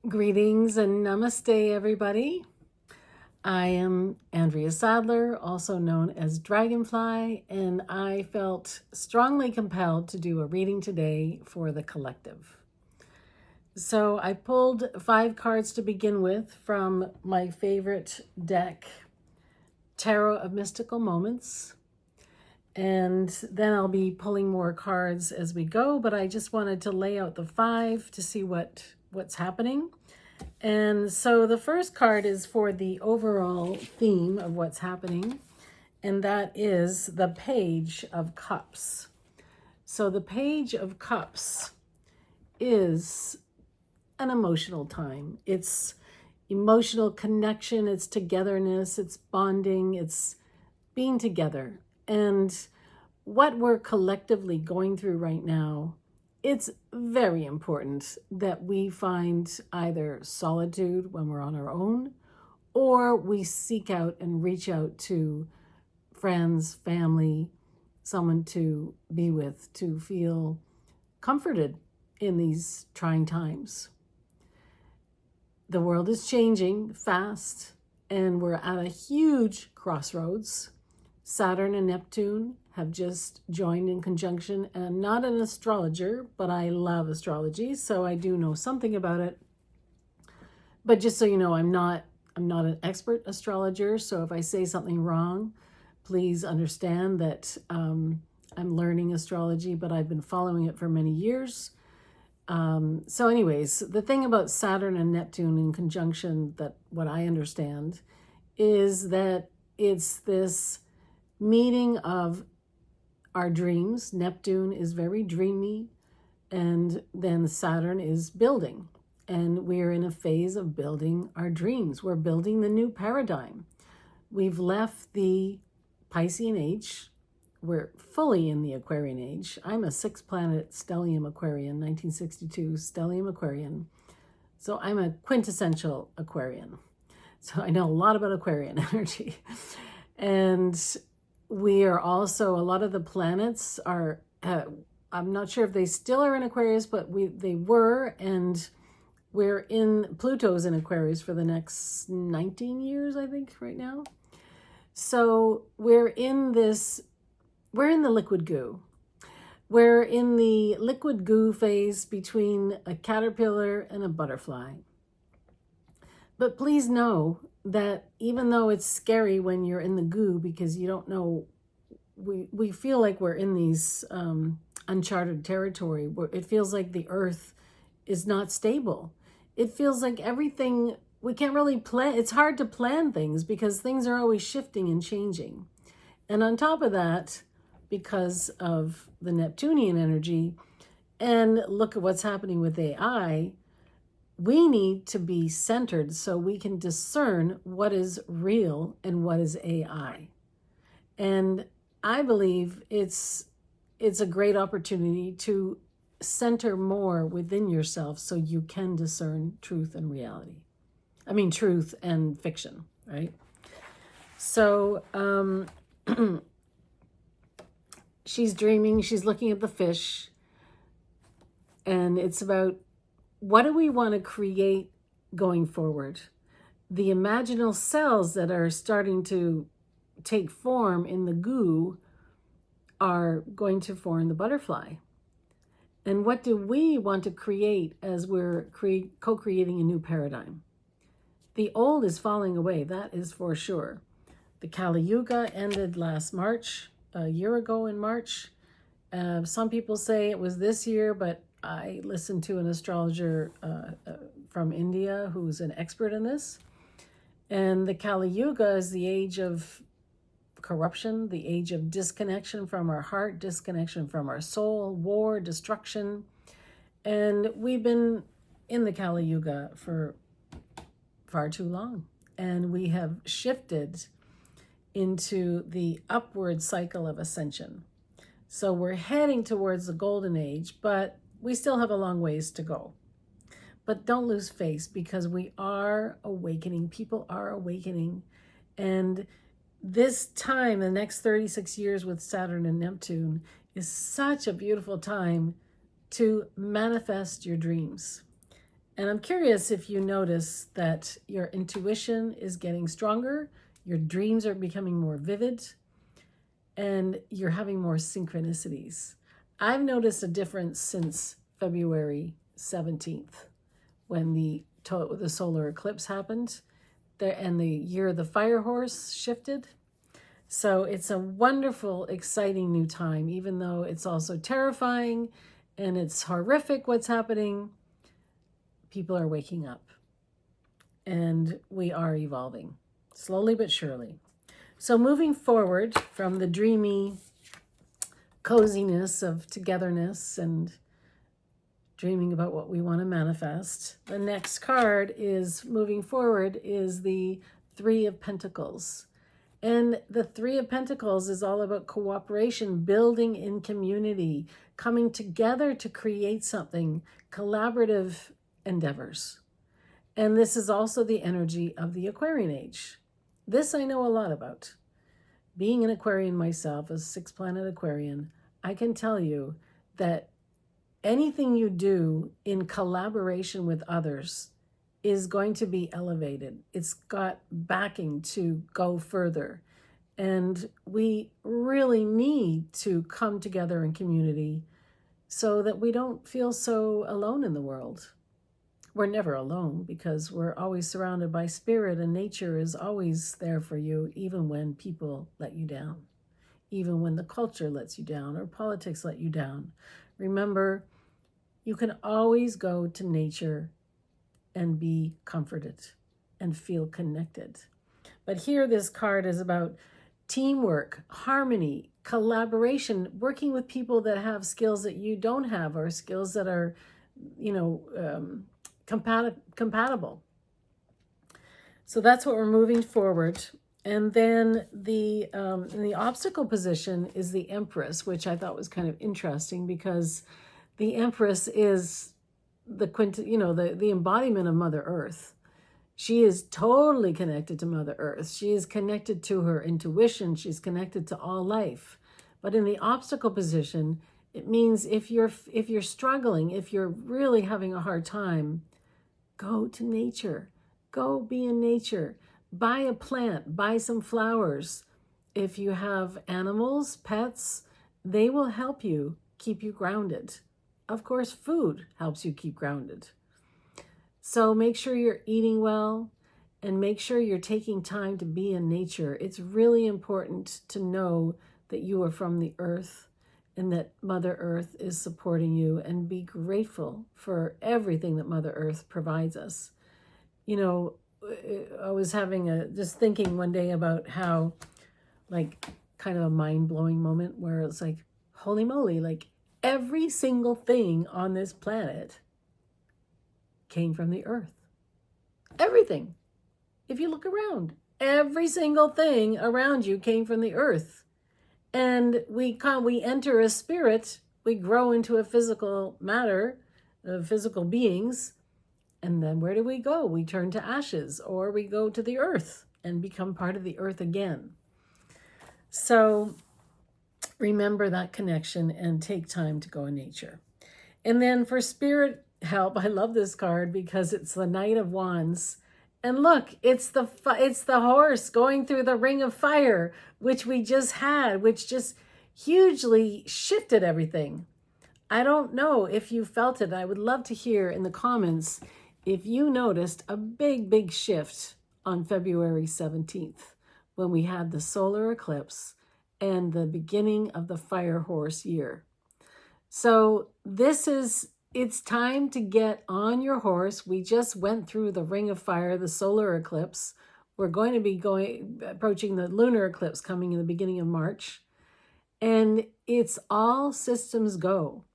Greetings and namaste, everybody. I am Andrea Sadler, also known as Dragonfly, and I felt strongly compelled to do a reading today for the collective. So I pulled 5 cards to begin with from my favorite deck, Tarot of Mystical Moments. And then I'll be pulling more cards as we go, but I just wanted to lay out the 5 to see what's happening. And so the first card is for the overall theme of what's happening, and that is the Page of Cups. So the Page of Cups is an emotional time. It's emotional connection, it's togetherness, it's bonding, it's being together. And what we're collectively going through right now, it's very important that we find either solitude when we're on our own, or we seek out and reach out to friends, family, someone to be with, to feel comforted in these trying times. The world is changing fast, and we're at a huge crossroads. Saturn and Neptune have just joined in conjunction, and I'm not an astrologer, but I love astrology, so I do know something about it. But just so you know, I'm not an expert astrologer, so if I say something wrong, please understand that I'm learning astrology, but I've been following it for many years. So anyways, the thing about Saturn and Neptune in conjunction, that what I understand is that it's this meeting of our dreams. Neptune is very dreamy, and then Saturn is building. And we're in a phase of building our dreams. We're building the new paradigm. We've left the Piscean age. We're fully in the Aquarian age. I'm a 6-planet stellium Aquarian, 1962 stellium Aquarian. So I'm a quintessential Aquarian. So I know a lot about Aquarian energy. And we are also, a lot of the planets are, I'm not sure if they still are in Aquarius, but they were, and we're in, Pluto's in Aquarius for the next 19 years, I think, right now. So we're in the liquid goo. We're in the liquid goo phase between a caterpillar and a butterfly. But please know that even though it's scary when you're in the goo, because you don't know, we feel like we're in these uncharted territory where it feels like the earth is not stable. It feels like everything, we can't really plan. It's hard to plan things because things are always shifting and changing. And on top of that, because of the Neptunian energy, and look at what's happening with AI, we need to be centered so we can discern what is real and what is AI. And I believe it's a great opportunity to center more within yourself so you can discern truth and reality. I mean, truth and fiction, right? So she's dreaming, she's looking at the fish, and it's about, what do we want to create going forward? The imaginal cells that are starting to take form in the goo are going to form the butterfly. And what do we want to create as we're co-creating a new paradigm? The old is falling away, that is for sure. The Kali Yuga ended last March, a year ago in March. Some people say it was this year, but I listened to an astrologer from India who's an expert in this. And the Kali Yuga is the age of corruption, the age of disconnection from our heart, disconnection from our soul, war, destruction. And we've been in the Kali Yuga for far too long. And we have shifted into the upward cycle of ascension. So we're heading towards the golden age, but we still have a long ways to go. But don't lose faith, because we are awakening. People are awakening. And this time, the next 36 years with Saturn and Neptune, is such a beautiful time to manifest your dreams. And I'm curious if you notice that your intuition is getting stronger, your dreams are becoming more vivid, and you're having more synchronicities. I've noticed a difference since February 17th when the solar eclipse happened there and the year of the fire horse shifted. So it's a wonderful, exciting new time, even though it's also terrifying and it's horrific what's happening. People are waking up and we are evolving slowly but surely. So moving forward from the dreamy coziness of togetherness and dreaming about what we want to manifest, the next card is moving forward is the Three of Pentacles. And the Three of Pentacles is all about cooperation, building in community, coming together to create something, collaborative endeavors. And this is also the energy of the Aquarian age. This I know a lot about. Being an Aquarian myself, a 6-planet Aquarian, I can tell you that anything you do in collaboration with others is going to be elevated. It's got backing to go further. And we really need to come together in community so that we don't feel so alone in the world. We're never alone because we're always surrounded by spirit, and nature is always there for you, even when people let you down, even when the culture lets you down or politics let you down. Remember, you can always go to nature and be comforted and feel connected. But here this card is about teamwork, harmony, collaboration, working with people that have skills that you don't have or skills that are, compatible. So that's what we're moving forward. And then the in the obstacle position is the Empress, which I thought was kind of interesting because the Empress is the embodiment of Mother Earth. She is totally connected to Mother Earth. She is connected to her intuition. She's connected to all life. But in the obstacle position, it means if you're struggling, if you're really having a hard time, go to nature. Go be in nature. Buy a plant. Buy some flowers. If you have animals, pets, they will help you keep you grounded. Of course, food helps you keep grounded. So make sure you're eating well and make sure you're taking time to be in nature. It's really important to know that you are from the earth and that Mother Earth is supporting you, and be grateful for everything that Mother Earth provides us. I was just thinking one day about how, kind of a mind-blowing moment where it's like, holy moly, every single thing on this planet came from the earth. Everything. If you look around, every single thing around you came from the earth. And we enter a spirit, we grow into a physical matter, physical beings, and then where do we go? We turn to ashes, or we go to the earth and become part of the earth again. So remember that connection and take time to go in nature. And then for spirit help, I love this card because it's the Knight of Wands. And look, it's the horse going through the ring of fire, which we just had, which just hugely shifted everything. I don't know if you felt it. I would love to hear in the comments if you noticed a big, big shift on February 17th when we had the solar eclipse and the beginning of the fire horse year. So it's time to get on your horse. We just went through the ring of fire, the solar eclipse. We're going to be approaching the lunar eclipse coming in the beginning of March. And it's all systems go.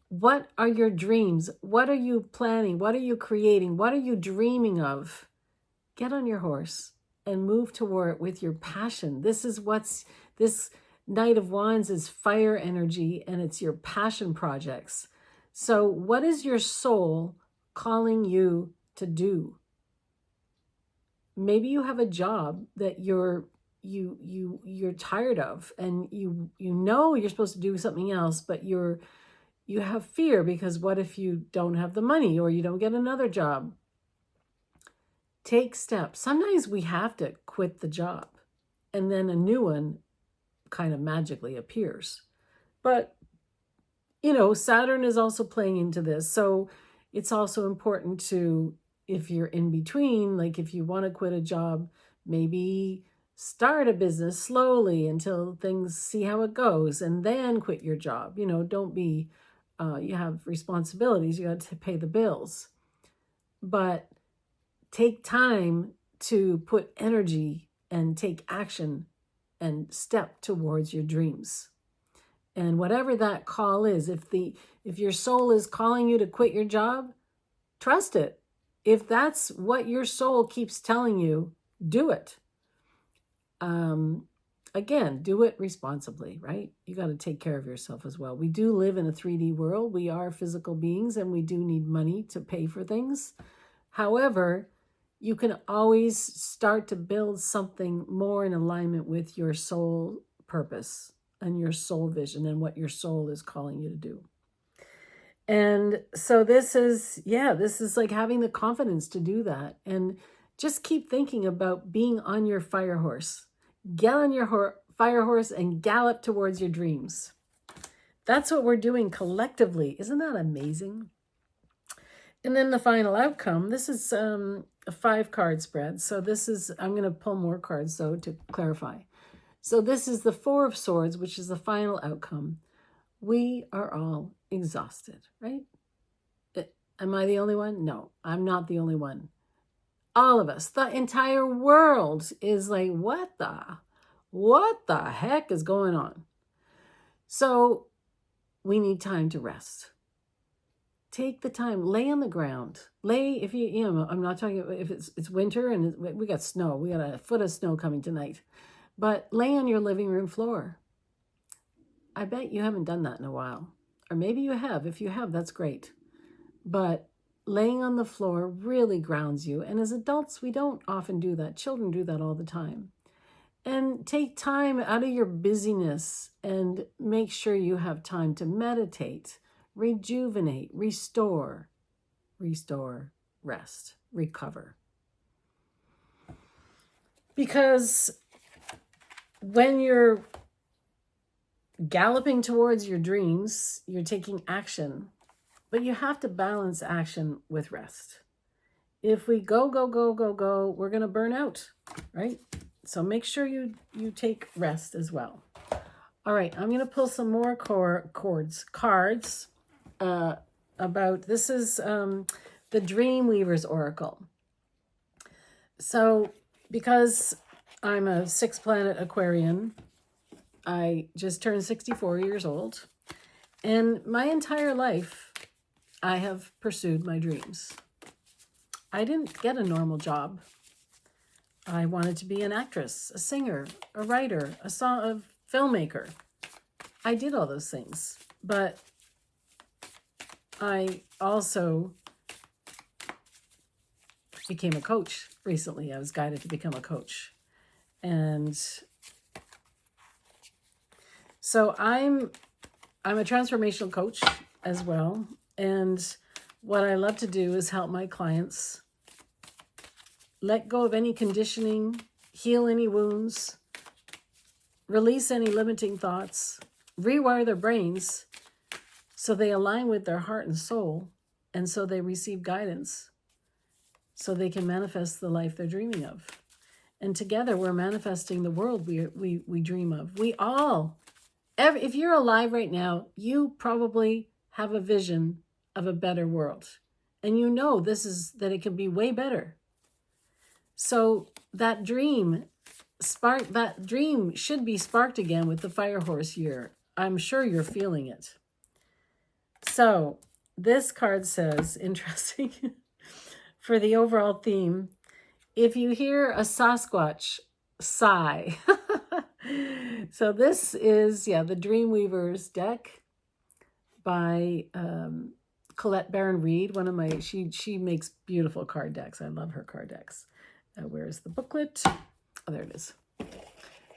What are your dreams? What are you planning? What are you creating? What are you dreaming of? Get on your horse and move toward it with your passion. This Knight of Wands is fire energy, and it's your passion projects. So what is your soul calling you to do? Maybe you have a job that you're tired of, and you know you're supposed to do something else, but you're You have fear because what if you don't have the money or you don't get another job? Take steps. Sometimes we have to quit the job and then a new one kind of magically appears. But, Saturn is also playing into this. So it's also important to, if you're in between, like if you want to quit a job, maybe start a business slowly until things see how it goes and then quit your job. Don't be, you have responsibilities, you got to pay the bills. But take time to put energy and take action and step towards your dreams. And whatever that call is, if your soul is calling you to quit your job, trust it. If that's what your soul keeps telling you, do it. Again, do it responsibly, right? You got to take care of yourself as well. We do live in a 3D world. We are physical beings and we do need money to pay for things. However, you can always start to build something more in alignment with your soul purpose and your soul vision and what your soul is calling you to do. And so this is like having the confidence to do that. And just keep thinking about being on your fire horse. Get on your fire horse and gallop towards your dreams. That's what we're doing collectively. Isn't that amazing? And then the final outcome, this is a 5-card spread. So I'm going to pull more cards though to clarify. So this is the 4 of Swords, which is the final outcome. We are all exhausted, right? Am I the only one? No, I'm not the only one. All of us, the entire world is like, what the heck is going on? So we need time to rest. Take the time, lay on the ground. If I'm not talking about if it's winter and we got snow. We got a foot of snow coming tonight. But lay on your living room floor. I bet you haven't done that in a while. Or maybe you have. If you have, that's great. But laying on the floor really grounds you. And as adults, we don't often do that. Children do that all the time. And take time out of your busyness and make sure you have time to meditate, rejuvenate, restore, rest, recover. Because when you're galloping towards your dreams, you're taking action, but you have to balance action with rest. If we go, we're going to burn out, right? So make sure you take rest as well. All right, I'm going to pull some more cards about, this is the Dreamweaver's Oracle. So because I'm a 6-planet Aquarian, I just turned 64 years old. And my entire life, I have pursued my dreams. I didn't get a normal job. I wanted to be an actress, a singer, a writer, a filmmaker. I did all those things. But I also became a coach recently. I was guided to become a coach. And so I'm a transformational coach as well. And what I love to do is help my clients let go of any conditioning, heal any wounds, release any limiting thoughts, rewire their brains so they align with their heart and soul, and so they receive guidance so they can manifest the life they're dreaming of. And together we're manifesting the world we dream of. We all, if you're alive right now, you probably have a vision of a better world. And you know that it can be way better. So that dream should be sparked again with the Fire Horse year. I'm sure you're feeling it. So this card says, interesting, for the overall theme, if you hear a Sasquatch sigh. So this is, the Dreamweaver's deck by Colette Baron-Reid. She makes beautiful card decks. I love her card decks. Where's the booklet? Oh, there it is.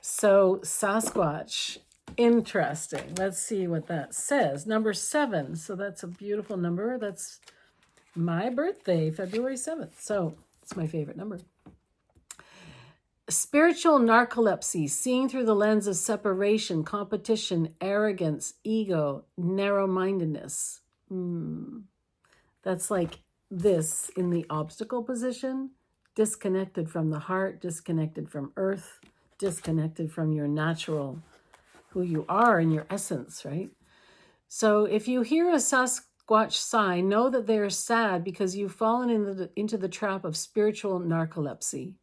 So Sasquatch Interesting. Let's see what that says. Number 7. So that's a beautiful number. That's my birthday, February 7th. So it's my favorite number. Spiritual narcolepsy, seeing through the lens of separation, competition, arrogance, ego, narrow-mindedness. That's like this in the obstacle position, disconnected from the heart, disconnected from earth, disconnected from your natural, who you are in your essence, right? So if you hear a Sasquatch sigh, know that they are sad because you've fallen into the trap of spiritual narcolepsy.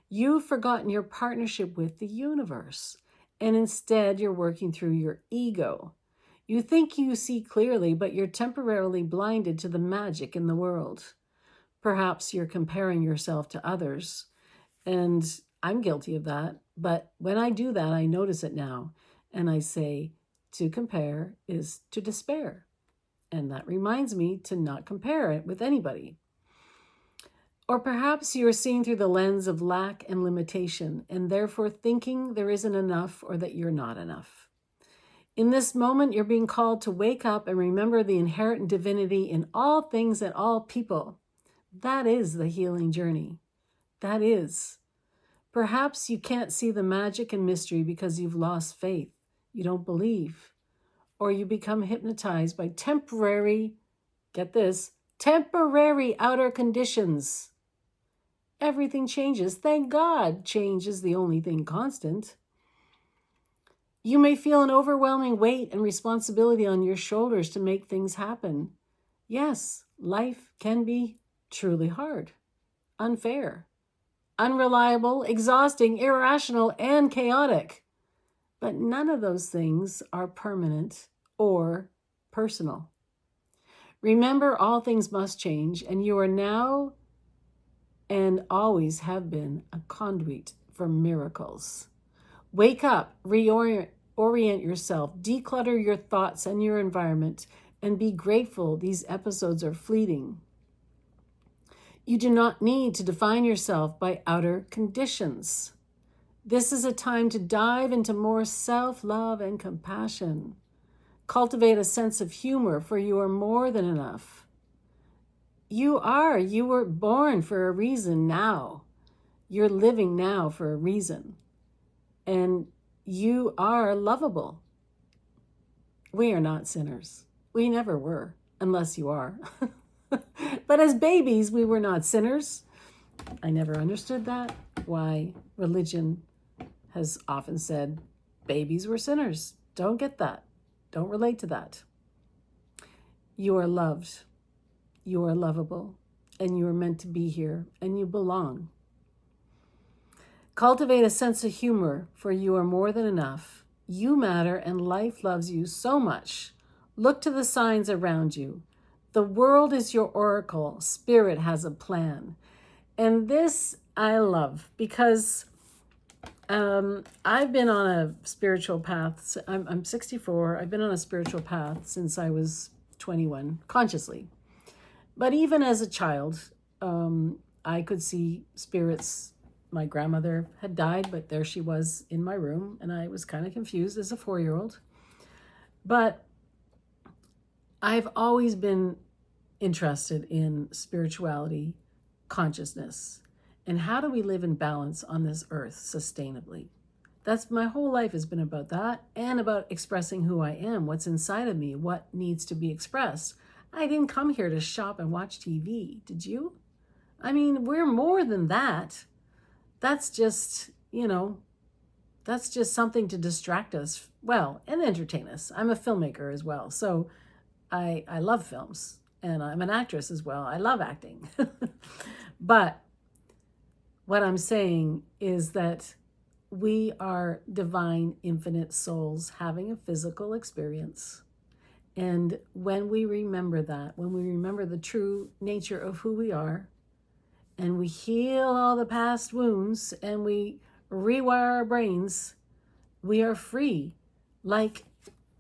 You've forgotten your partnership with the universe, and instead you're working through your ego. You think you see clearly, but you're temporarily blinded to the magic in the world. Perhaps you're comparing yourself to others, and I'm guilty of that. But when I do that, I notice it now, and I say, to compare is to despair. And that reminds me to not compare it with anybody. Or perhaps you are seeing through the lens of lack and limitation, and therefore thinking there isn't enough or that you're not enough. In this moment, you're being called to wake up and remember the inherent divinity in all things and all people. That is the healing journey. That is. Perhaps you can't see the magic and mystery because you've lost faith. You don't believe. Or you become hypnotized by temporary, get this, temporary outer conditions. Everything changes. Thank God change is the only thing constant. You may feel an overwhelming weight and responsibility on your shoulders to make things happen. Yes, life can be truly hard, unfair, unreliable, exhausting, irrational, and chaotic. But none of those things are permanent or personal. Remember, all things must change, and you are now and always have been a conduit for miracles. Wake up, reorient yourself, declutter your thoughts and your environment, and be grateful these episodes are fleeting. You do not need to define yourself by outer conditions. This is a time to dive into more self-love and compassion. Cultivate a sense of humor, for you are more than enough. You were born for a reason now. You're living now for a reason. And you are lovable. We are not sinners. We never were, unless you are. But as babies, we were not sinners. I never understood that, why religion has often said babies were sinners. Don't get that. Don't relate to that. You are loved. You are lovable. And you are meant to be here. And you belong. Cultivate a sense of humor, for you are more than enough. You matter, and life loves you so much. Look to the signs around you. The world is your oracle. Spirit has a plan. And this I love, because I've been on a spiritual path. I'm 64. I've been on a spiritual path since I was 21, consciously. But even as a child, I could see spirits. My grandmother had died, but there she was in my room, and I was kind of confused as a 4-year-old. But I've always been interested in spirituality, consciousness, and how do we live in balance on this earth sustainably. That's my whole life has been about that, and about expressing who I am, what's inside of me, what needs to be expressed. I didn't come here to shop and watch TV, did you? I mean, we're more than that. That's just, that's just something to distract us, well, and entertain us. I'm a filmmaker as well, so I love films, and I'm an actress as well. I love acting. But what I'm saying is that we are divine, infinite souls having a physical experience. And when we remember that, when we remember the true nature of who we are, and we heal all the past wounds, and we rewire our brains, we are free, like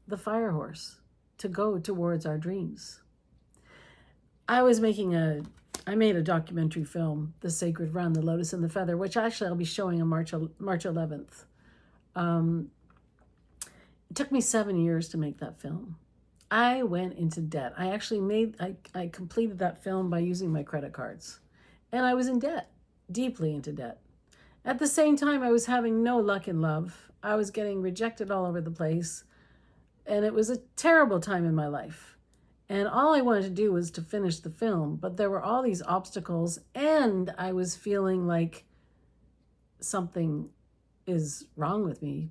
the fire horse, to go towards our dreams. I made a documentary film, The Sacred Run, The Lotus and the Feather, which actually I'll be showing on March 11th. It took me 7 years to make that film. I went into debt. I completed that film by using my credit cards. And I was in debt, deeply into debt. At the same time, I was having no luck in love. I was getting rejected all over the place. And it was a terrible time in my life. And all I wanted to do was to finish the film. But there were all these obstacles. And I was feeling like something is wrong with me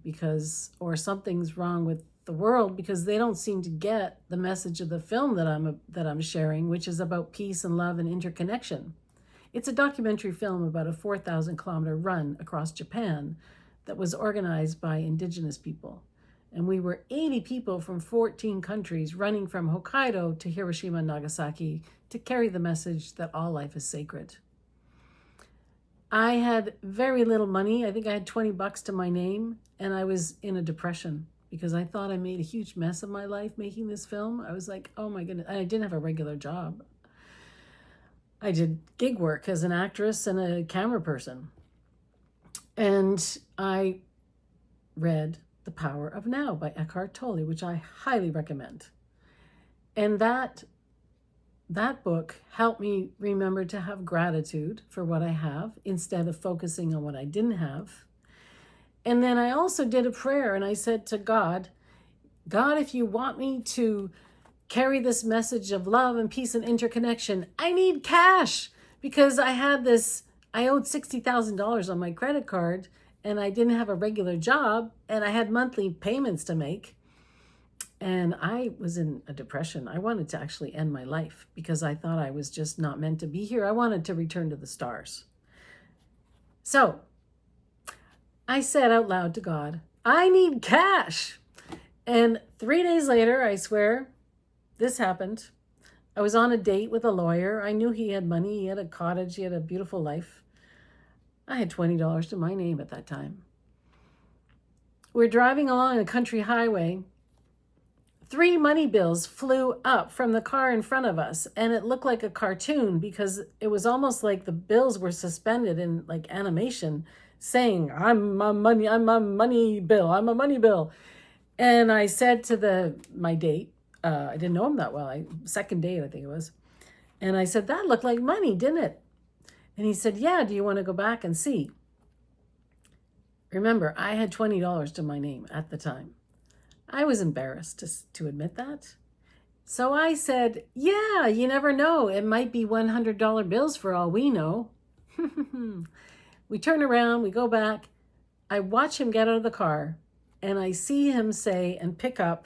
or something's wrong with the world, because they don't seem to get the message of the film that I'm sharing, which is about peace and love and interconnection. It's a documentary film about a 4,000 kilometer run across Japan that was organized by indigenous people. And we were 80 people from 14 countries running from Hokkaido to Hiroshima and Nagasaki to carry the message that all life is sacred. I had very little money. I think I had $20 to my name, and I was in a depression because I thought I made a huge mess of my life making this film. I was like, oh my goodness. I didn't have a regular job. I did gig work as an actress and a camera person. And I read The Power of Now by Eckhart Tolle, which I highly recommend. And that book helped me remember to have gratitude for what I have instead of focusing on what I didn't have. And then I also did a prayer, and I said to God, if you want me to carry this message of love and peace and interconnection, I need cash, because I owed $60,000 on my credit card, and I didn't have a regular job, and I had monthly payments to make. And I was in a depression. I wanted to actually end my life because I thought I was just not meant to be here. I wanted to return to the stars. So I said out loud to God, I need cash. And 3 days later, I swear, this happened. I was on a date with a lawyer. I knew he had money. He had a cottage. He had a beautiful life. I had $20 to my name at that time. We're driving along a country highway. 3 money bills flew up from the car in front of us, and it looked like a cartoon because it was almost like the bills were suspended in like animation, saying, I'm a money bill. And I said to my date, I didn't know him that well, second date I think it was, and I said, that looked like money, didn't it? And he said, yeah, do you want to go back and see? Remember, I had $20 to my name at the time. I was embarrassed to admit that. So I said, yeah, you never know. It might be $100 bills for all we know. We turn around, we go back. I watch him get out of the car, and I see him say and pick up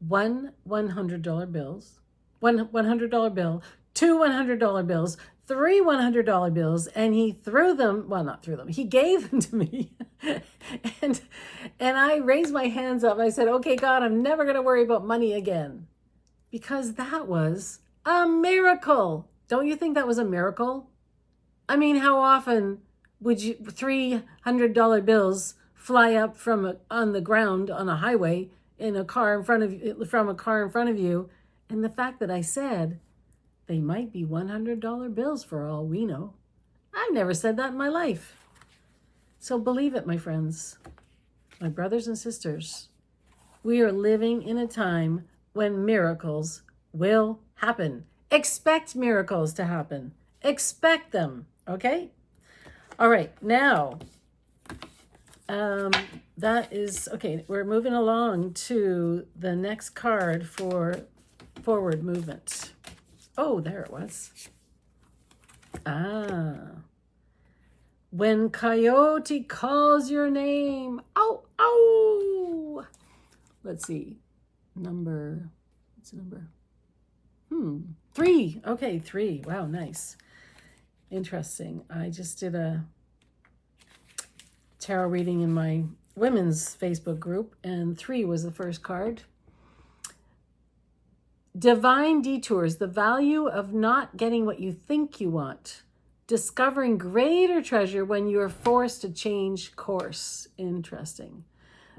$100 bills, one $100 bill, 2 $100 bills, 3 $100 bills, and he threw them, well, not threw them, he gave them to me. and I raised my hands up. I said, okay, God, I'm never going to worry about money again, because that was a miracle. Don't you think that was a miracle? I mean, how often would you $300 bills fly up on the ground on a highway in a car in front of from a car in front of you? And the fact that I said they might be $100 bills for all we know, I've never said that in my life. So believe it, my friends, my brothers and sisters. We are living in a time when miracles will happen. Expect miracles to happen. Expect them, okay? All right, now, that is, okay, we're moving along to the next card for forward movement. Oh, there it was. When coyote calls your name. Ow, ow. Let's see. What's the number? 3. Okay, 3. Wow, nice. Interesting. I just did a tarot reading in my women's Facebook group, and 3 was the first card. Divine detours, the value of not getting what you think you want. Discovering greater treasure when you are forced to change course. Interesting.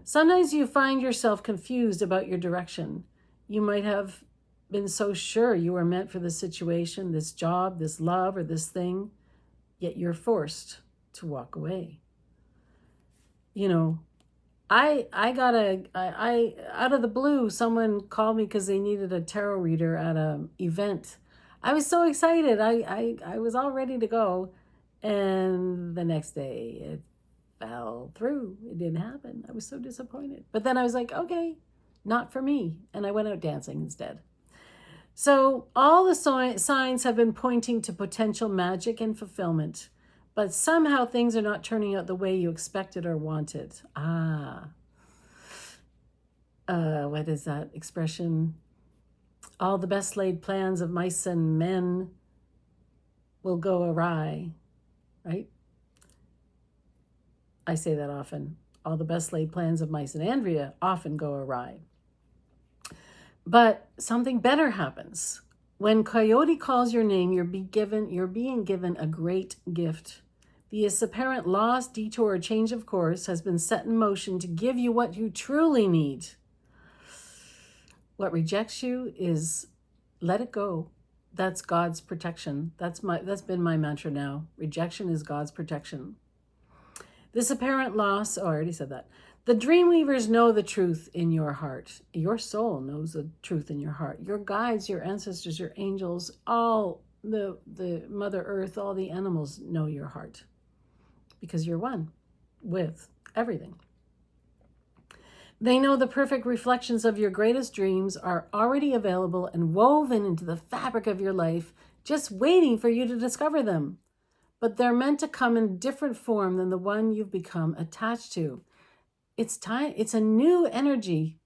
Sometimes you find yourself confused about your direction. You might have been so sure you were meant for this situation, this job, this love, or this thing, yet you're forced to walk away. You know, I got I out of the blue, someone called me because they needed a tarot reader at a event. I was so excited. I was all ready to go. And the next day it fell through. It didn't happen. I was so disappointed. But then I was like, okay, not for me. And I went out dancing instead. So all the signs have been pointing to potential magic and fulfillment. But somehow things are not turning out the way you expected or wanted. What is that expression? All the best laid plans of mice and men will go awry, right? I say that often. All the best laid plans of mice and Andrea often go awry. But something better happens. When Coyote calls your name, you're being given a great gift. This apparent loss, detour, or change of course has been set in motion to give you what you truly need. What rejects you is let it go. That's God's protection. That's been my mantra now. Rejection is God's protection. This apparent loss, I already said that. The Dreamweavers know the truth in your heart. Your soul knows the truth in your heart. Your guides, your ancestors, your angels, all the Mother Earth, all the animals know your heart because you're one with everything. They know the perfect reflections of your greatest dreams are already available and woven into the fabric of your life, just waiting for you to discover them. But they're meant to come in a different form than the one you've become attached to. It's time. It's a new energy.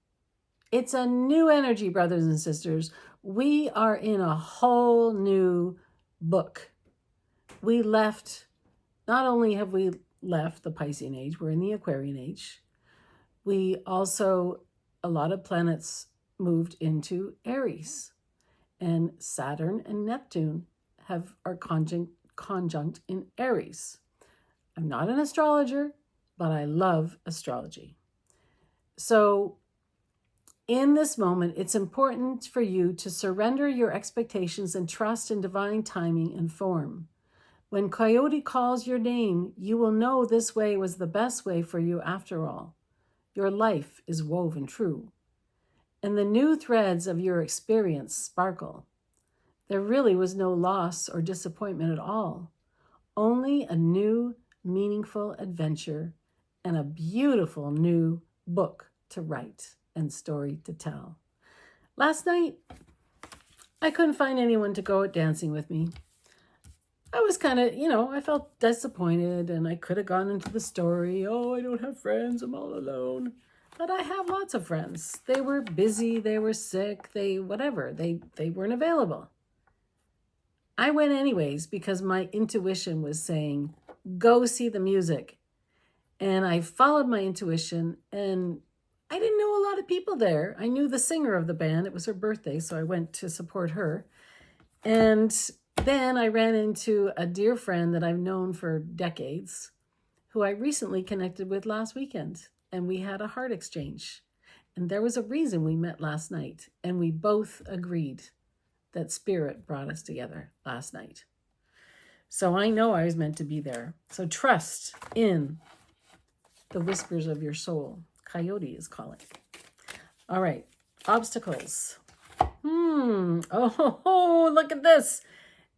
It's a new energy, brothers and sisters. We are in a whole new book. Not only have we left the Piscean age, we're in the Aquarian age. We also, a lot of planets moved into Aries. And Saturn and Neptune are conjunct in Aries. I'm not an astrologer, but I love astrology. So in this moment, it's important for you to surrender your expectations and trust in divine timing and form. When Coyote calls your name, you will know this way was the best way for you after all. Your life is woven true, and the new threads of your experience sparkle. There really was no loss or disappointment at all, only a new, meaningful adventure and a beautiful new book to write and story to tell. Last night, I couldn't find anyone to go out dancing with me. I was kind of, I felt disappointed, and I could have gone into the story, I don't have friends, I'm all alone. But I have lots of friends. They were busy, they were sick, they weren't available. I went anyways because my intuition was saying, go see the music. And I followed my intuition, and I didn't know a lot of people there. I knew the singer of the band. It was her birthday, so I went to support her. And then I ran into a dear friend that I've known for decades, who I recently connected with last weekend, and we had a heart exchange. And there was a reason we met last night, and we both agreed that spirit brought us together last night. So I know I was meant to be there. So trust in the whispers of your soul. Coyote is calling. All right, obstacles. Oh, look at this.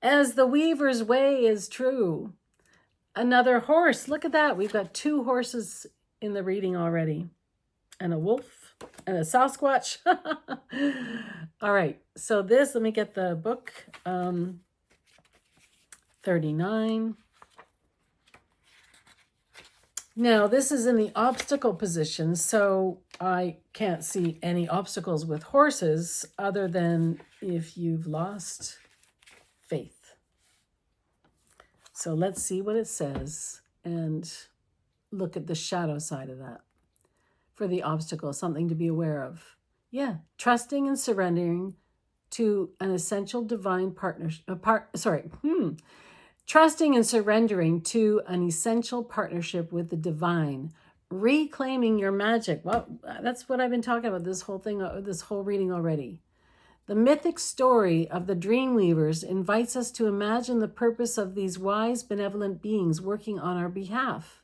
As the weaver's way is true. Another horse. Look at that. We've got 2 horses in the reading already. And a wolf and a Sasquatch. All right. So let me get the book. 39. Now, this is in the obstacle position, so I can't see any obstacles with horses other than if you've lost faith. So let's see what it says and look at the shadow side of that. For the obstacle, something to be aware of. Yeah, trusting and surrendering to an essential divine Trusting and surrendering to an essential partnership with the divine, reclaiming your magic. Well, that's what I've been talking about this whole reading already. The mythic story of the Dreamweavers invites us to imagine the purpose of these wise, benevolent beings working on our behalf,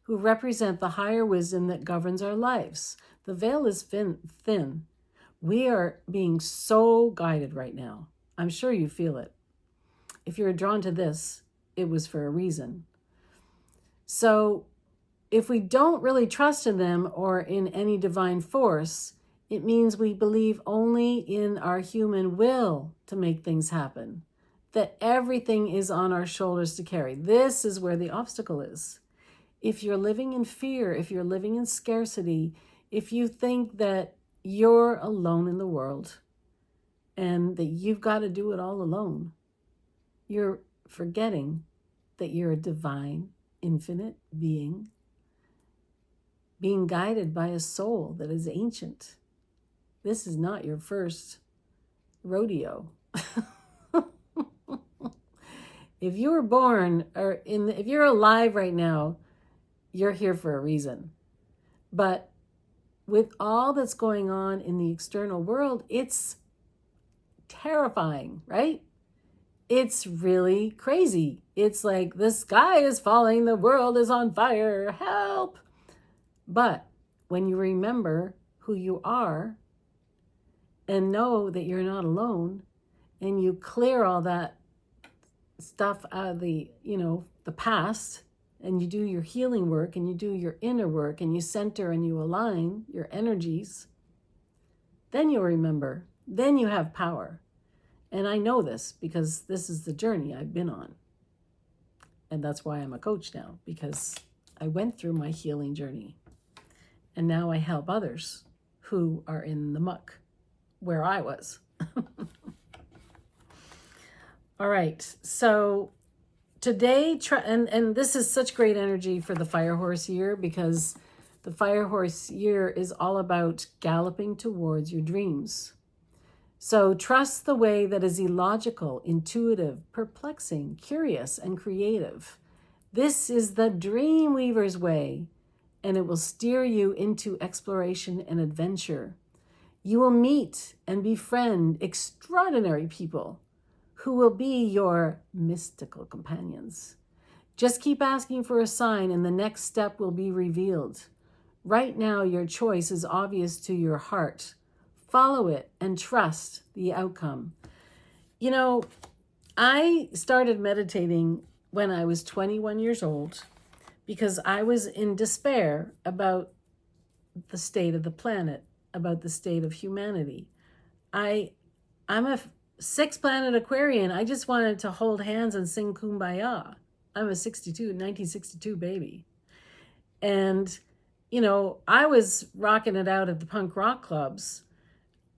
who represent the higher wisdom that governs our lives. The veil is thin. We are being so guided right now. I'm sure you feel it. If you're drawn to this, it was for a reason. So if we don't really trust in them or in any divine force, it means we believe only in our human will to make things happen, that everything is on our shoulders to carry. This is where the obstacle is. If you're living in fear, if you're living in scarcity, if you think that you're alone in the world and that you've got to do it all alone, you're forgetting that you're a divine, infinite being guided by a soul that is ancient. This is not your first rodeo. If you were born if you're alive right now, you're here for a reason. But with all that's going on in the external world, it's terrifying, right? It's really crazy. It's like the sky is falling, the world is on fire, help. But when you remember who you are and know that you're not alone, and you clear all that stuff out of the past, and you do your healing work and you do your inner work and you center and you align your energies, then you'll remember, then you have power. And I know this because this is the journey I've been on. And that's why I'm a coach now, because I went through my healing journey. And now I help others who are in the muck where I was. All right, so today, and this is such great energy for the Fire Horse year, because the Fire Horse year is all about galloping towards your dreams. So trust the way that is illogical, intuitive, perplexing, curious, and creative. This is the Dreamweaver's way, and it will steer you into exploration and adventure. You will meet and befriend extraordinary people who will be your mystical companions. Just keep asking for a sign and the next step will be revealed. Right now, your choice is obvious to your heart. Follow it and trust the outcome. You know, I started meditating when I was 21 years old because I was in despair about the state of the planet, about the state of humanity. I'm a 6-planet Aquarian. I just wanted to hold hands and sing Kumbaya. I'm a 1962 baby. And, I was rocking it out at the punk rock clubs,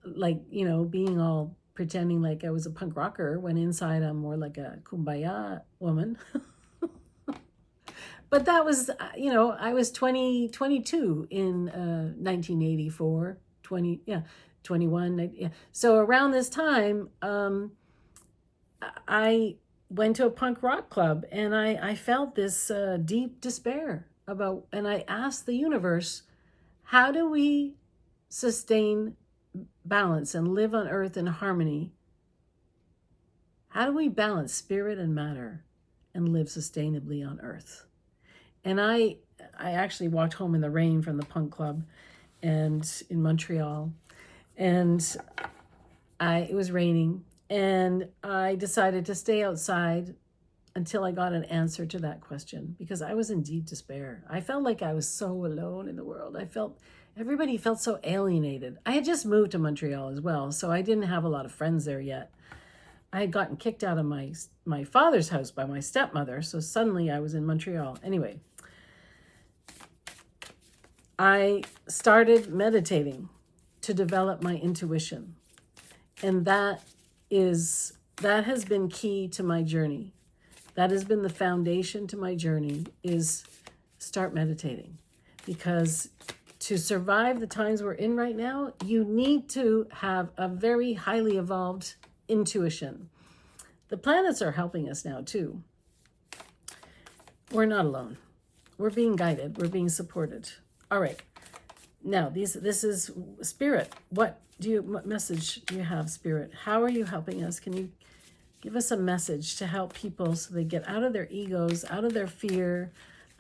like, being all pretending like I was a punk rocker when inside I'm more like a Kumbaya woman. But that was, I was 22 in 1984, 21. Yeah. So around this time, I went to a punk rock club and I felt this deep despair and I asked the universe, how do we sustain balance and live on earth in harmony? How do we balance spirit and matter and live sustainably on earth? And I actually walked home in the rain from the punk club and in Montreal, and it was raining, and I decided to stay outside until I got an answer to that question, because I was in deep despair. I felt like I was so alone in the world. Everybody felt so alienated. I had just moved to Montreal as well, so I didn't have a lot of friends there yet. I had gotten kicked out of my father's house by my stepmother, so suddenly I was in Montreal. Anyway, I started meditating to develop my intuition. And that has been key to my journey. That has been the foundation to my journey, is start meditating. Because to survive the times we're in right now, you need to have a very highly evolved intuition. The planets are helping us now too. We're not alone. We're being guided. We're being supported. All right. Now, this is Spirit. What message do you have, Spirit? How are you helping us? Can you give us a message to help people so they get out of their egos, out of their fear,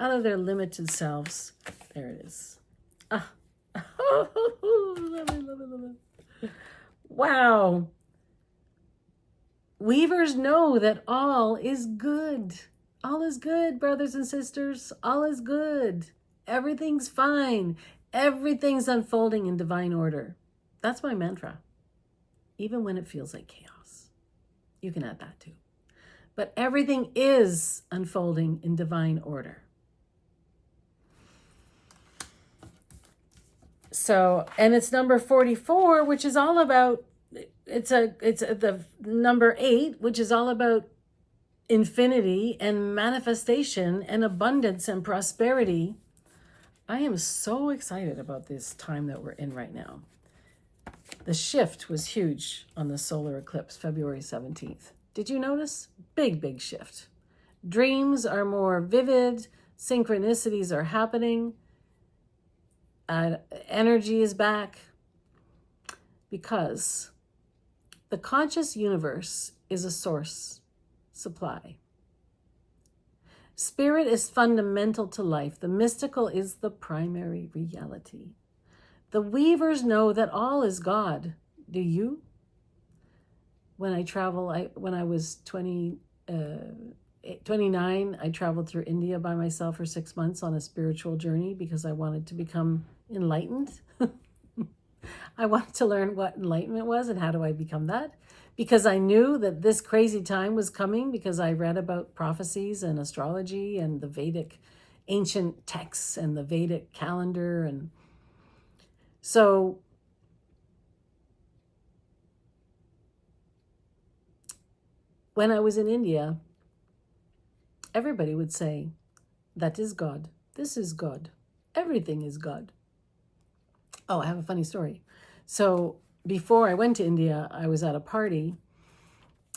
out of their limited selves. There it is. Ah. Love it, love it, love it. Wow. Weavers know that all is good. All is good, brothers and sisters. All is good. Everything's fine. Everything's unfolding in divine order. That's my mantra. Even when it feels like chaos. You can add that too. But everything is unfolding in divine order. So, and it's number 44, which is all about, it's the number 8, which is all about infinity and manifestation and abundance and prosperity. I am so excited about this time that we're in right now. The shift was huge on the solar eclipse, February 17th. Did you notice? Big, big shift. Dreams are more vivid. Synchronicities are happening. Energy is back. Because the conscious universe is a source supply. Spirit is fundamental to life. The mystical is the primary reality. The weavers know that all is God. Do you? When I travel, when I was 29, I traveled through India by myself for 6 months on a spiritual journey because I wanted to become enlightened. I wanted to learn what enlightenment was and how do I become that. Because I knew that this crazy time was coming because I read about prophecies and astrology and the Vedic ancient texts and the Vedic calendar. And so when I was in India, everybody would say, that is God. This is God. Everything is God. Oh, I have a funny story. So before I went to India, I was at a party,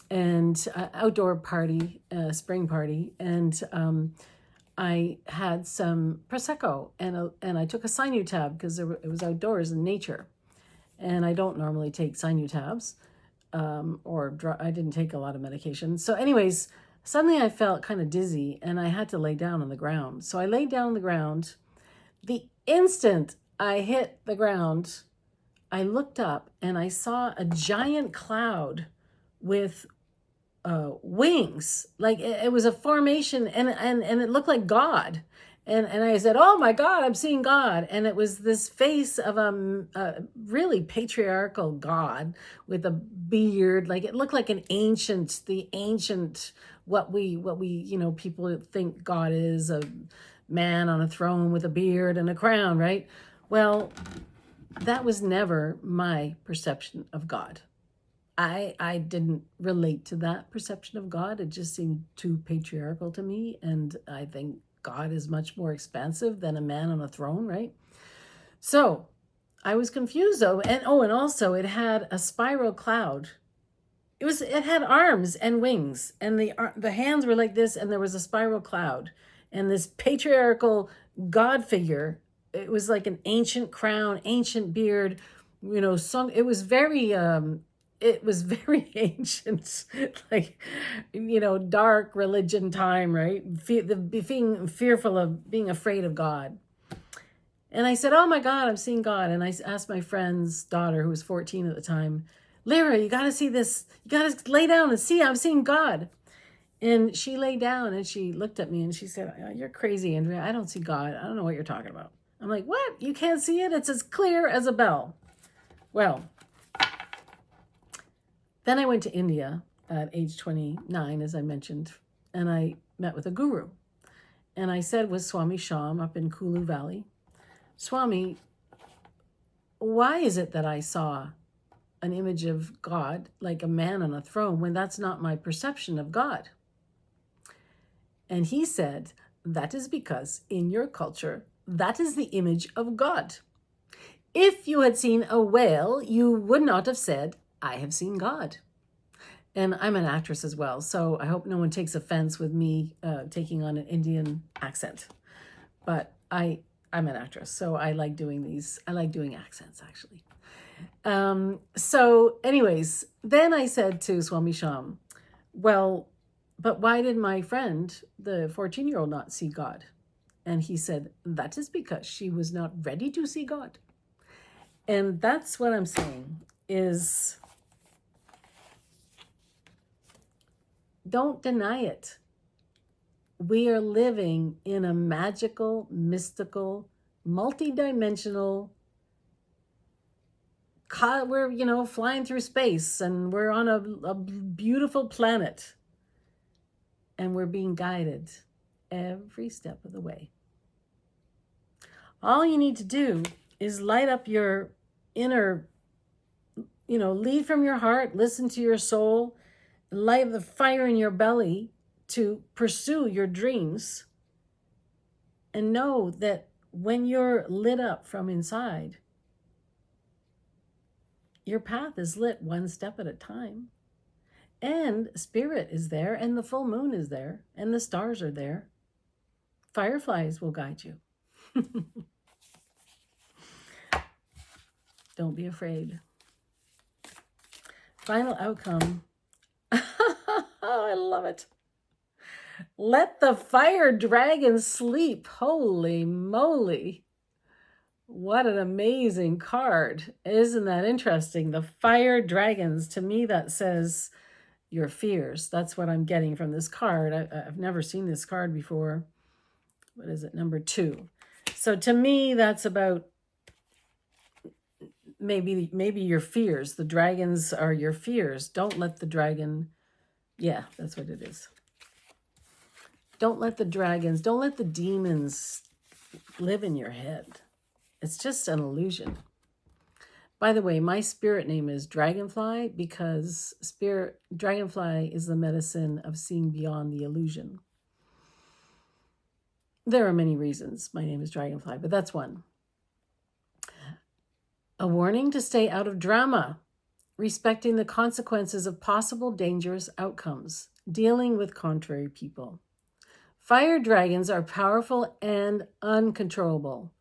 and outdoor party, spring party, and I had some Prosecco, and I took a Sinutab because it was outdoors in nature. And I don't normally take Sinutabs, I didn't take a lot of medication. So anyways, suddenly I felt kind of dizzy, and I had to lay down on the ground. So I laid down on the ground. The instant I hit the ground, I looked up and I saw a giant cloud with wings. Like it was a formation, and it looked like God. And I said, oh my God, I'm seeing God. And it was this face of a really patriarchal God with a beard. Like it looked like the ancient, what we, people think God is, a man on a throne with a beard and a crown, right? Well, that was never my perception of God. I didn't relate to that perception of God. It just seemed too patriarchal to me. And I think God is much more expansive than a man on a throne, right? So I was confused though. And also it had a spiral cloud. It had arms and wings, and the hands were like this, and there was a spiral cloud. And this patriarchal God figure, it was like an ancient crown, ancient beard, it was very ancient, like, dark religion time, right? Being fearful of, being afraid of God. And I said, oh my God, I'm seeing God. And I asked my friend's daughter, who was 14 at the time, Lyra, you got to see this. You got to lay down and see, I'm seeing God. And she lay down and she looked at me and she said, oh, you're crazy, Andrea. I don't see God. I don't know what you're talking about. I'm like, what? You can't see it? It's as clear as a bell. Well, then I went to India at age 29, as I mentioned, and I met with a guru. And I said with Swami Sham up in Kulu Valley, Swami, why is it that I saw an image of God like a man on a throne when that's not my perception of God? And he said, that is because in your culture, that is the image of God. If you had seen a whale, you would not have said, I have seen God. And I'm an actress as well, so I hope no one takes offense with me taking on an Indian accent. But I'm an actress, so I like doing these. I like doing accents, actually. So anyways, then I said to Swami Sham, well, but why did my friend, the 14-year-old, not see God? And he said, that is because she was not ready to see God. And that's what I'm saying is, don't deny it. We are living in a magical, mystical, multi-dimensional, we're, flying through space, and we're on a beautiful planet, and we're being guided every step of the way. All you need to do is light up your inner, lead from your heart, listen to your soul, light the fire in your belly to pursue your dreams, and know that when you're lit up from inside, your path is lit one step at a time. And spirit is there, and the full moon is there, and the stars are there. Fireflies will guide you. Don't be afraid. Final outcome. Oh, I love it. Let the fire dragon sleep. Holy moly. What an amazing card. Isn't that interesting? The fire dragons, to me, that says your fears. That's what I'm getting from this card. I've never seen this card before. What is it? Number 2. So to me, that's about maybe your fears. The dragons are your fears. Don't let the dragon... Yeah, that's what it is. Don't let the dragons, don't let the demons live in your head. It's just an illusion. By the way, my spirit name is Dragonfly because Dragonfly is the medicine of seeing beyond the illusion. There are many reasons my name is Dragonfly, but that's one. A warning to stay out of drama, respecting the consequences of possible dangerous outcomes, dealing with contrary people. Fire dragons are powerful and uncontrollable.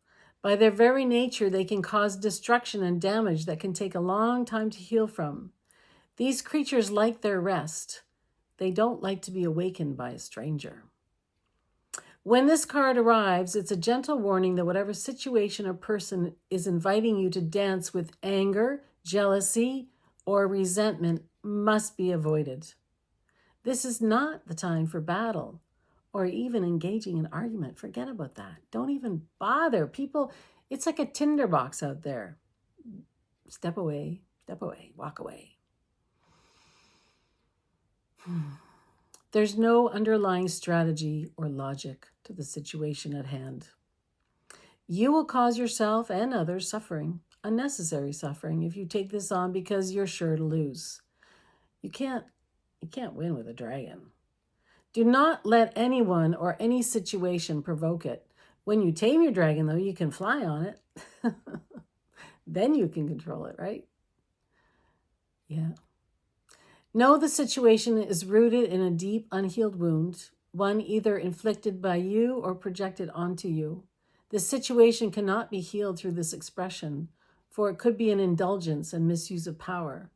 By their very nature, they can cause destruction and damage that can take a long time to heal from. These creatures like their rest. They don't like to be awakened by a stranger. When this card arrives, it's a gentle warning that whatever situation or person is inviting you to dance with anger, jealousy, or resentment must be avoided. This is not the time for battle or even engaging in argument. Forget about that. Don't even bother. People, it's like a tinderbox out there. Step away, walk away. There's no underlying strategy or logic to the situation at hand. You will cause yourself and others suffering, unnecessary suffering, if you take this on because you're sure to lose. You can't win with a dragon. Do not let anyone or any situation provoke it. When you tame your dragon, though, you can fly on it. Then you can control it, right? Yeah. Know the situation is rooted in a deep, unhealed wound, one either inflicted by you or projected onto you. The situation cannot be healed through this expression, for it could be an indulgence and misuse of power.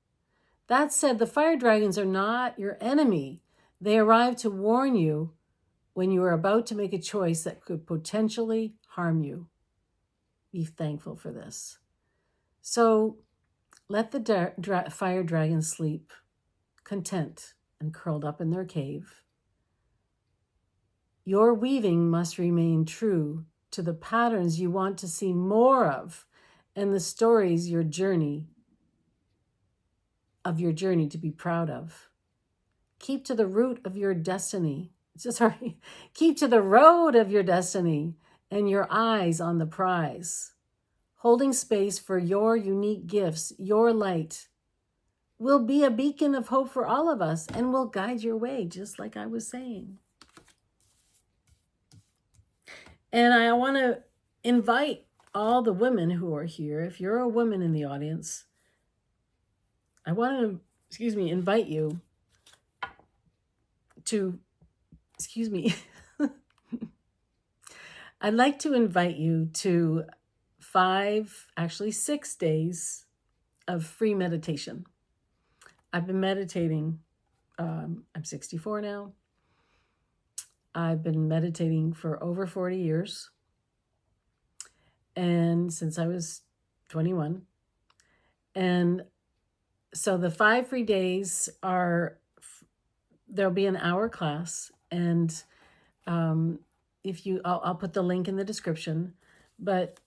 That said, the fire dragons are not your enemy. They arrive to warn you when you are about to make a choice that could potentially harm you. Be thankful for this. So let the fire dragons sleep, content and curled up in their cave. Your weaving must remain true to the patterns you want to see more of and the stories your journey to be proud of. Keep to the root of your destiny. Keep to the road of your destiny and your eyes on the prize. Holding space for your unique gifts, your light, will be a beacon of hope for all of us and will guide your way, just like I was saying. And I want to invite all the women who are here, if you're a woman in the audience, I want to, invite you to, I'd like to invite you to 6 days of free meditation. I've been meditating. I'm 64 now. I've been meditating for over 40 years, and since I was 21. And so the 5 free days are, there'll be an hour class, and I'll put the link in the description, but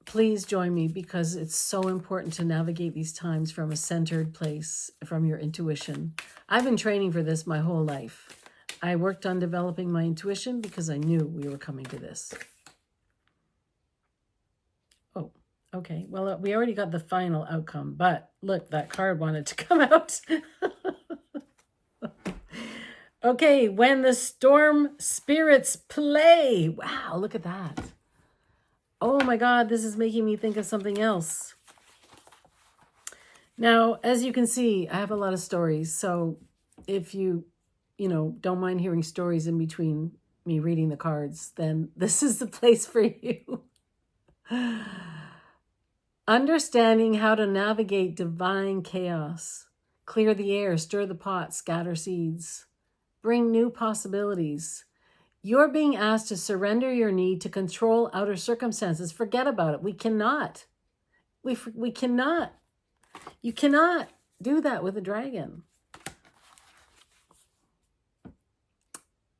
please join me because it's so important to navigate these times from a centered place, from your intuition. I've been training for this my whole life. I worked on developing my intuition because I knew we were coming to this. Oh, okay. Well, we already got the final outcome, but look, that card wanted to come out. Okay, when the storm spirits play. Wow, look at that. Oh my God, this is making me think of something else. Now, as you can see, I have a lot of stories. So if you don't mind hearing stories in between me reading the cards, then this is the place for you. Understanding how to navigate divine chaos. Clear the air, stir the pot, scatter seeds. Bring new possibilities. You're being asked to surrender your need to control outer circumstances. Forget about it. We cannot. We cannot. You cannot do that with a dragon.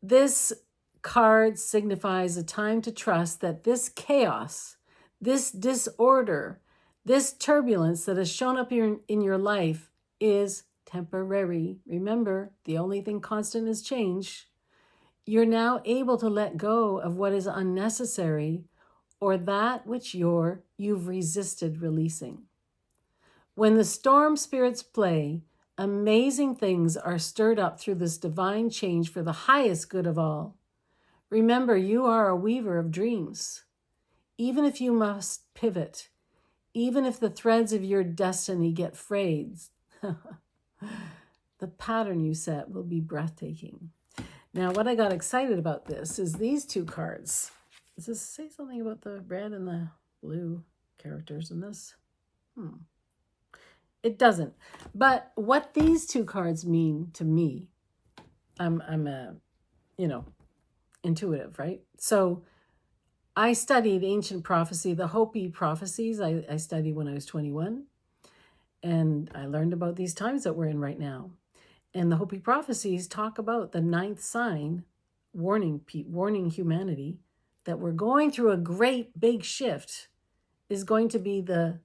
This card signifies a time to trust that this chaos, this disorder, this turbulence that has shown up in your life is temporary. Remember, the only thing constant is change. You're now able to let go of what is unnecessary or that which you've resisted releasing. When the storm spirits play, amazing things are stirred up through this divine change for the highest good of all. Remember, you are a weaver of dreams. Even if you must pivot, even if the threads of your destiny get frayed, the pattern you set will be breathtaking. Now, what I got excited about this is these two cards. Does this say something about the red and the blue characters in this? It doesn't. But what these two cards mean to me, I'm a, intuitive, right? So I studied ancient prophecy, the Hopi prophecies. I studied when I was 21. And I learned about these times that we're in right now. And the Hopi prophecies talk about the ninth sign, warning humanity that we're going through a great big shift, is going to be the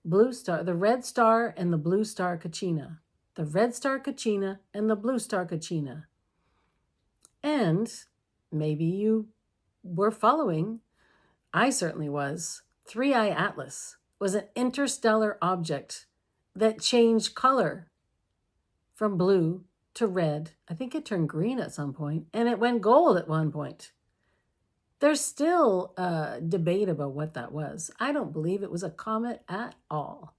blue star, the red star and the blue star Kachina. The red star Kachina and the blue star Kachina. And maybe you were following, I certainly was, 3-Eye Atlas was an interstellar object that changed color from blue to red. I think it turned green at some point, and it went gold at one point. There's still a debate about what that was. I don't believe it was a comet at all.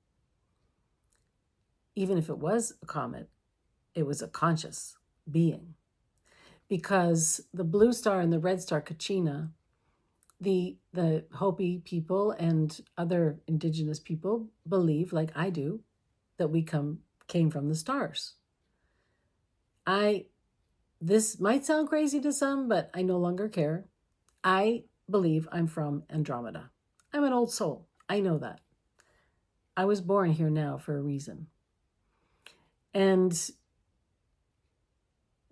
Even if it was a comet, it was a conscious being. Because the blue star and the red star Kachina, the Hopi people and other indigenous people believe, like I do, that we came from the stars. This might sound crazy to some, but I no longer care. I believe I'm from Andromeda. I'm an old soul. I know that. I was born here now for a reason. And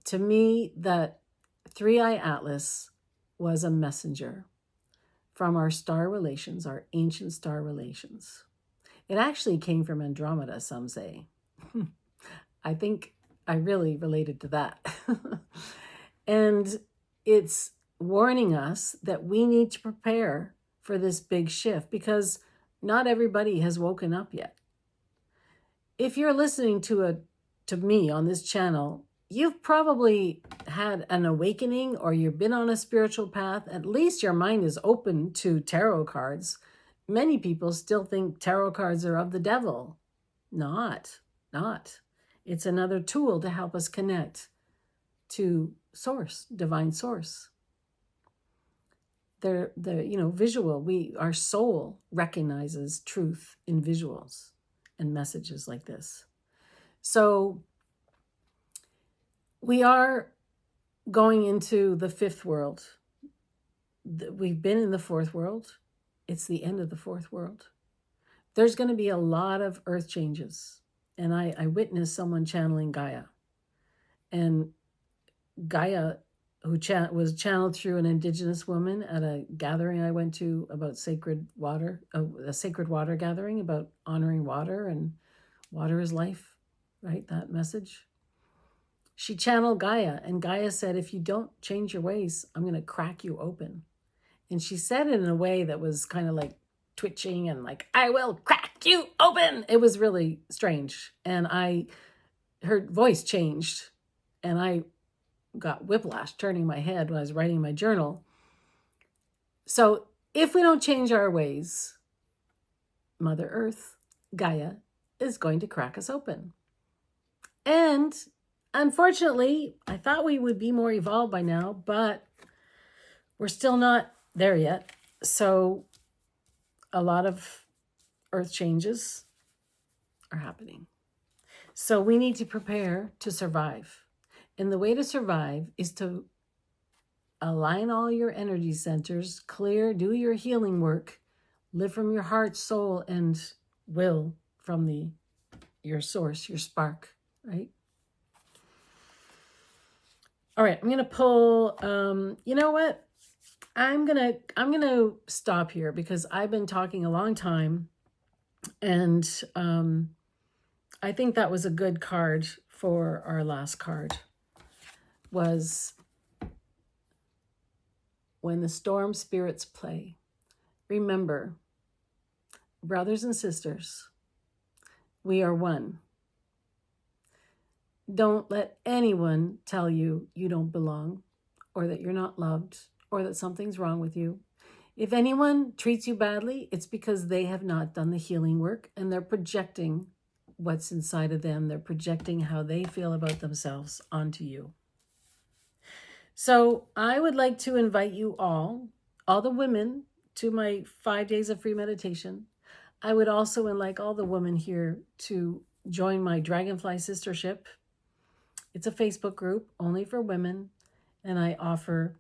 to me, that 3-Eye Atlas was a messenger from our star relations, our ancient star relations. It actually came from Andromeda, some say. I think I really related to that. And it's warning us that we need to prepare for this big shift because not everybody has woken up yet. If you're listening to me on this channel, you've probably had an awakening or you've been on a spiritual path. At least your mind is open to tarot cards. Many people still think tarot cards are of the devil. Not. It's another tool to help us connect to source, divine source. They're visual. Our soul recognizes truth in visuals and messages like this. So we are going into the fifth world. We've been in the fourth world. It's the end of the fourth world. There's going to be a lot of earth changes. And I witnessed someone channeling Gaia. And Gaia, who was channeled through an indigenous woman at a gathering I went to about sacred water, a sacred water gathering about honoring water, and water is life, right? That message. She channeled Gaia, and Gaia said, if you don't change your ways, I'm going to crack you open. And she said it in a way that was kind of like twitching and like, I will crack you open. It was really strange. And her voice changed, and I got whiplash turning my head when I was writing my journal. So if we don't change our ways, Mother Earth, Gaia, is going to crack us open. And unfortunately, I thought we would be more evolved by now, but we're still not there yet. So a lot of earth changes are happening. So we need to prepare to survive. And the way to survive is to align all your energy centers, clear, do your healing work, live from your heart, soul, and will from your source, your spark, right? All right, I'm going to pull, you know what? I'm going to stop here because I've been talking a long time, and I think that was a good card for our last card. Was when the storm spirits play. Remember, brothers and sisters, we are one. Don't let anyone tell you you don't belong, or that you're not loved, or that something's wrong with you. If anyone treats you badly, it's because they have not done the healing work, and they're projecting what's inside of them. They're projecting how they feel about themselves onto you. So I would like to invite you all the women, to my 5 days of free meditation. I would also like all the women here to join my Dragonfly Sistership. It's a Facebook group only for women, and I offer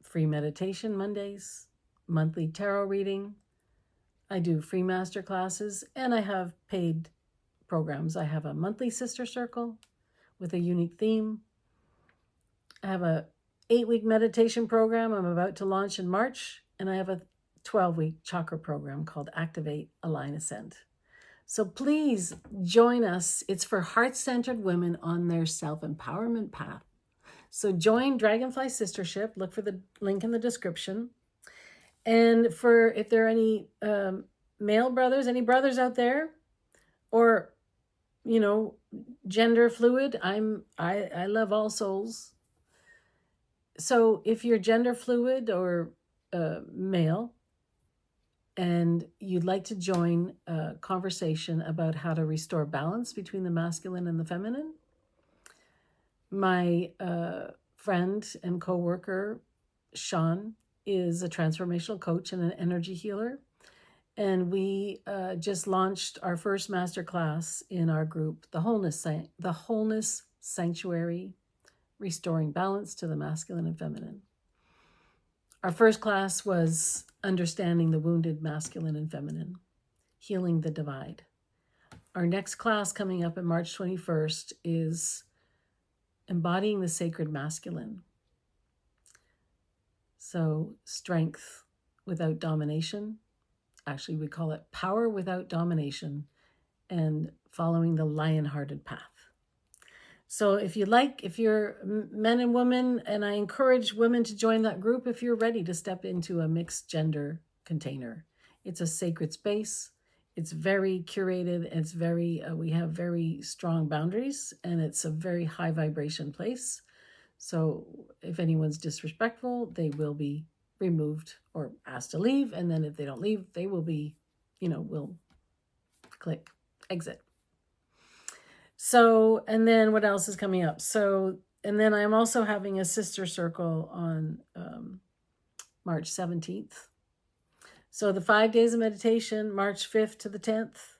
free meditation Mondays, monthly tarot reading. I do free master classes, and I have paid programs. I have a monthly sister circle with a unique theme. I have a 8-week meditation program I'm about to launch in March, and I have a 12-week chakra program called Activate, Align, Ascend. So please join us. It's for heart-centered women on their self-empowerment path. So join Dragonfly Sistership. Look for the link in the description. And for if there are any male brothers, any brothers out there, or gender fluid, I love all souls. So if you're gender fluid or male, and you'd like to join a conversation about how to restore balance between the masculine and the feminine, my friend and co-worker, Sean, is a transformational coach and an energy healer. And we just launched our first masterclass in our group, the Wholeness Sanctuary, Restoring Balance to the Masculine and Feminine. Our first class was Understanding the Wounded Masculine and Feminine, Healing the Divide. Our next class coming up on March 21st is Embodying the Sacred Masculine. So strength without domination. Actually, we call it power without domination, and following the lion-hearted path. So if you're men and women, and I encourage women to join that group if you're ready to step into a mixed gender container. It's a sacred space. It's very curated. It's we have very strong boundaries, and it's a very high vibration place. So if anyone's disrespectful, they will be removed or asked to leave. And then if they don't leave, they will be, we'll click exit. So, and then what else is coming up? So, and then I'm also having a sister circle on March 17th. So the 5 days of meditation, March 5th to the 10th.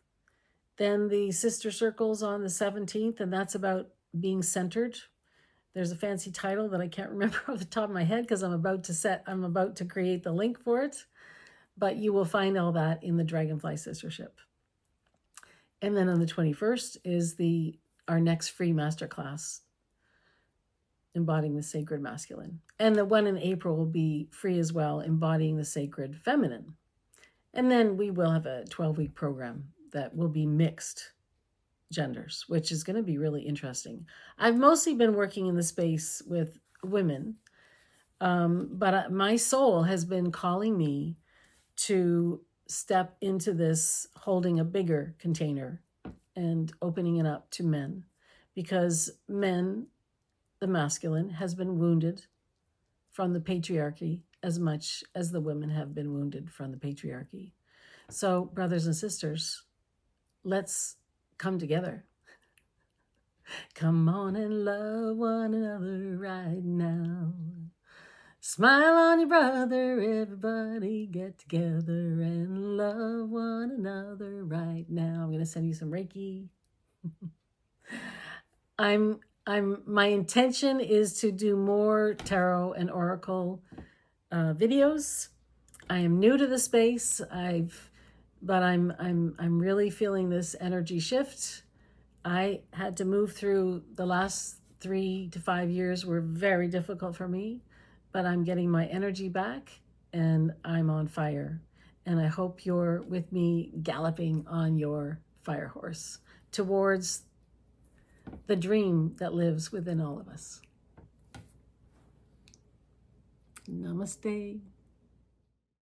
Then the sister circles on the 17th, and that's about being centered There's a fancy title that I can't remember off the top of my head because I'm about to create the link for it. But you will find all that in the Dragonfly Sistership. And then on the 21st is our next free masterclass, Embodying the Sacred Masculine. And the one in April will be free as well, Embodying the Sacred Feminine. And then we will have a 12-week program that will be mixed genders, which is going to be really interesting. I've mostly been working in the space with women, but my soul has been calling me to step into this, holding a bigger container and opening it up to men, because men, the masculine, has been wounded from the patriarchy as much as the women have been wounded from the patriarchy. So, brothers and sisters, let's come together. Come on and love one another right now. Smile on your brother, everybody get together and love one another right now. I'm going to send you some Reiki. My intention is to do more tarot and oracle videos. I am new to the space. But I'm really feeling this energy shift. I had to move through the last 3 to 5 years were very difficult for me, but I'm getting my energy back and I'm on fire. And I hope you're with me galloping on your fire horse towards the dream that lives within all of us. Namaste.